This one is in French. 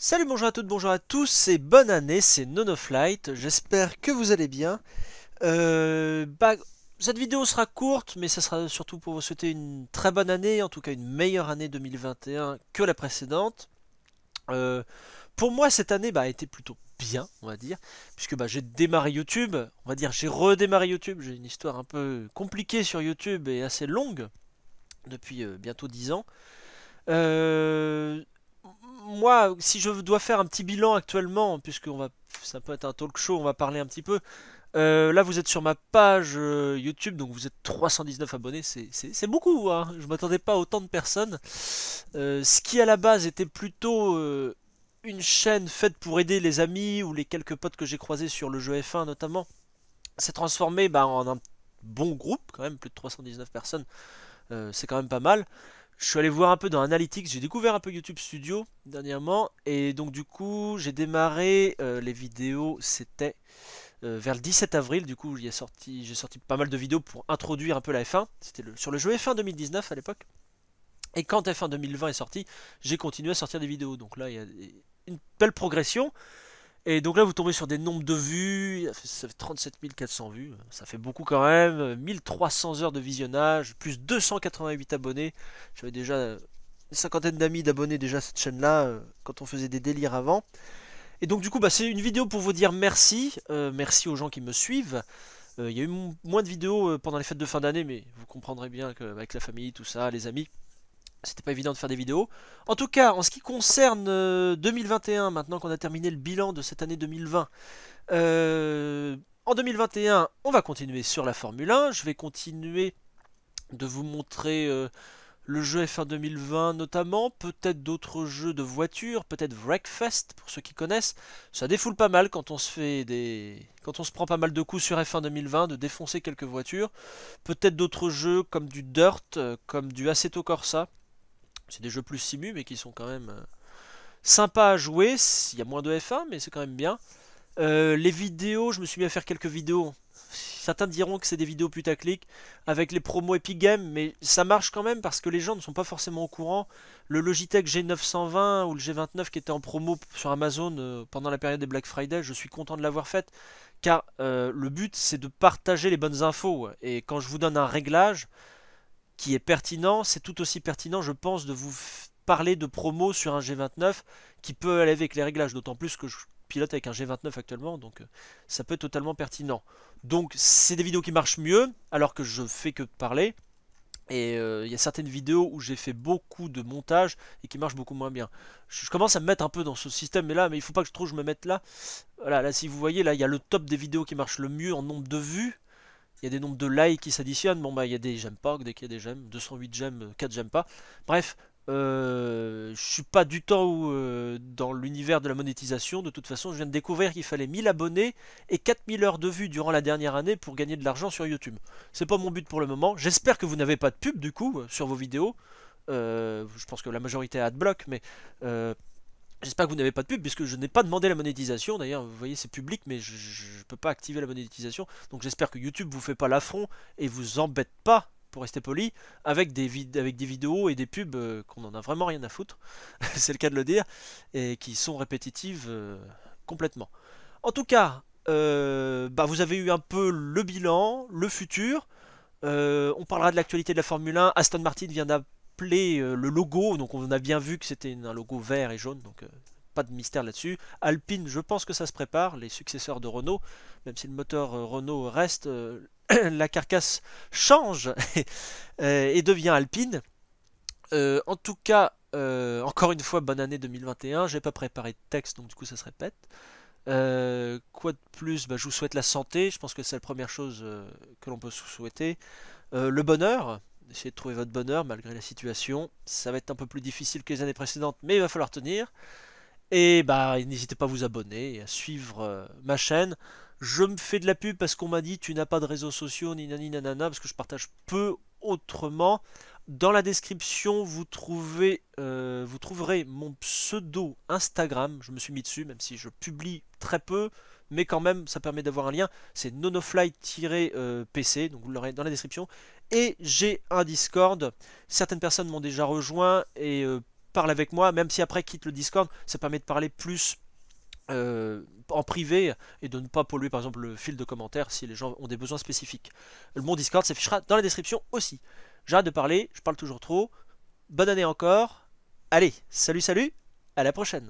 Salut, bonjour à toutes, bonjour à tous et bonne année, c'est Nonoflight, j'espère que vous allez bien. Cette vidéo sera courte, mais ça sera surtout pour vous souhaiter une très bonne année, en tout cas une meilleure année 2021 que la précédente. Euh, pour moi, cette année a été plutôt bien, on va dire, puisque j'ai démarré YouTube, on va dire j'ai redémarré YouTube, j'ai une histoire un peu compliquée sur YouTube et assez longue depuis bientôt 10 ans. Euh, Moi, si je dois faire un petit bilan actuellement, ça peut être un talk show, on va parler un petit peu. Là, vous êtes sur ma page YouTube, donc vous êtes 319 abonnés, c'est beaucoup, hein. Je m'attendais pas à autant de personnes. Ce qui à la base était plutôt une chaîne faite pour aider les amis ou les quelques potes que j'ai croisés sur le jeu F1 notamment, s'est transformé en un bon groupe, quand même, plus de 319 personnes, c'est quand même pas mal. Je suis allé voir un peu dans Analytics, j'ai découvert un peu YouTube Studio dernièrement, et donc du coup j'ai démarré les vidéos, c'était vers le 17 avril, du coup j'ai sorti pas mal de vidéos pour introduire un peu la F1, c'était sur le jeu F1 2019 à l'époque, et quand F1 2020 est sorti, j'ai continué à sortir des vidéos, donc là il y a une belle progression, et donc là vous tombez sur des nombres de vues, ça fait 37 400 vues, ça fait beaucoup quand même, 1300 heures de visionnage, plus 288 abonnés, j'avais déjà une cinquantaine d'amis d'abonnés déjà à cette chaîne-là quand on faisait des délires avant. Et donc du coup c'est une vidéo pour vous dire merci, merci aux gens qui me suivent. Il y a eu moins de vidéos pendant les fêtes de fin d'année, mais vous comprendrez bien qu'avec la famille, tout ça, les amis, c'était pas évident de faire des vidéos. En tout cas, en ce qui concerne 2021, maintenant qu'on a terminé le bilan de cette année 2020, en 2021, on va continuer sur la Formule 1. Je vais continuer de vous montrer le jeu F1 2020 notamment, peut-être d'autres jeux de voitures, peut-être Wreckfest pour ceux qui connaissent. Ça défoule pas mal quand on quand on se prend pas mal de coups sur F1 2020 de défoncer quelques voitures. Peut-être d'autres jeux comme du Dirt, comme du Assetto Corsa. C'est des jeux plus simu mais qui sont quand même sympas à jouer. Il y a moins de F1 mais c'est quand même bien. Les vidéos, je me suis mis à faire quelques vidéos. Certains diront que c'est des vidéos putaclic avec les promos Epic Games, mais ça marche quand même parce que les gens ne sont pas forcément au courant. Le Logitech G920 ou le G29 qui était en promo sur Amazon pendant la période des Black Friday, je suis content de l'avoir faite car le but c'est de partager les bonnes infos. Et quand je vous donne un réglage qui est pertinent, c'est tout aussi pertinent, je pense, de vous parler de promo sur un G29 qui peut aller avec les réglages, d'autant plus que je pilote avec un G29 actuellement, donc ça peut être totalement pertinent. Donc c'est des vidéos qui marchent mieux, alors que je fais que parler, et il y a certaines vidéos où j'ai fait beaucoup de montage et qui marchent beaucoup moins bien. Je commence à me mettre un peu dans ce système, mais il faut pas que je me mette là. Voilà, là si vous voyez, là il y a le top des vidéos qui marchent le mieux en nombre de vues, il y a des nombres de likes qui s'additionnent. Bon, il y a des j'aime pas, dès qu'il y a des j'aime, 208 j'aime, 4 j'aime pas. Bref, je suis pas du tout dans l'univers de la monétisation. De toute façon, je viens de découvrir qu'il fallait 1000 abonnés et 4000 heures de vues durant la dernière année pour gagner de l'argent sur YouTube. C'est pas mon but pour le moment. J'espère que vous n'avez pas de pub du coup sur vos vidéos. Je pense que la majorité a adblock, mais j'espère que vous n'avez pas de pub puisque je n'ai pas demandé la monétisation. D'ailleurs, vous voyez, c'est public, mais je ne peux pas activer la monétisation. Donc j'espère que YouTube vous fait pas l'affront et vous embête pas, pour rester poli, avec avec des vidéos et des pubs qu'on en a vraiment rien à foutre. C'est le cas de le dire, et qui sont répétitives complètement. En tout cas, vous avez eu un peu le bilan, le futur. On parlera de l'actualité de la Formule 1. Aston Martin vient d'appeler le logo, donc on a bien vu que c'était un logo vert et jaune, donc pas de mystère là-dessus. Alpine, je pense que ça se prépare, les successeurs de Renault, même si le moteur Renault reste, la carcasse change et devient Alpine. En tout cas, encore une fois, bonne année 2021. J'ai pas préparé de texte, donc du coup ça se répète. Quoi de plus? Je vous souhaite la santé, je pense que c'est la première chose que l'on peut souhaiter. Le bonheur, essayez de trouver votre bonheur malgré la situation. Ça va être un peu plus difficile que les années précédentes, mais il va falloir tenir. Et n'hésitez pas à vous abonner et à suivre ma chaîne. Je me fais de la pub parce qu'on m'a dit tu n'as pas de réseaux sociaux ni nani nanana parce que je partage peu autrement. Dans la description, vous trouverez mon pseudo Instagram. Je me suis mis dessus, même si je publie très peu, mais quand même, ça permet d'avoir un lien. C'est nonofly-pc, donc vous l'aurez dans la description. Et j'ai un Discord. Certaines personnes m'ont déjà rejoint et parle avec moi, même si après quitte le Discord, ça permet de parler plus en privé et de ne pas polluer par exemple le fil de commentaires si les gens ont des besoins spécifiques. Mon Discord s'affichera dans la description aussi. J'arrête de parler, je parle toujours trop. Bonne année encore. Allez, salut salut, à la prochaine.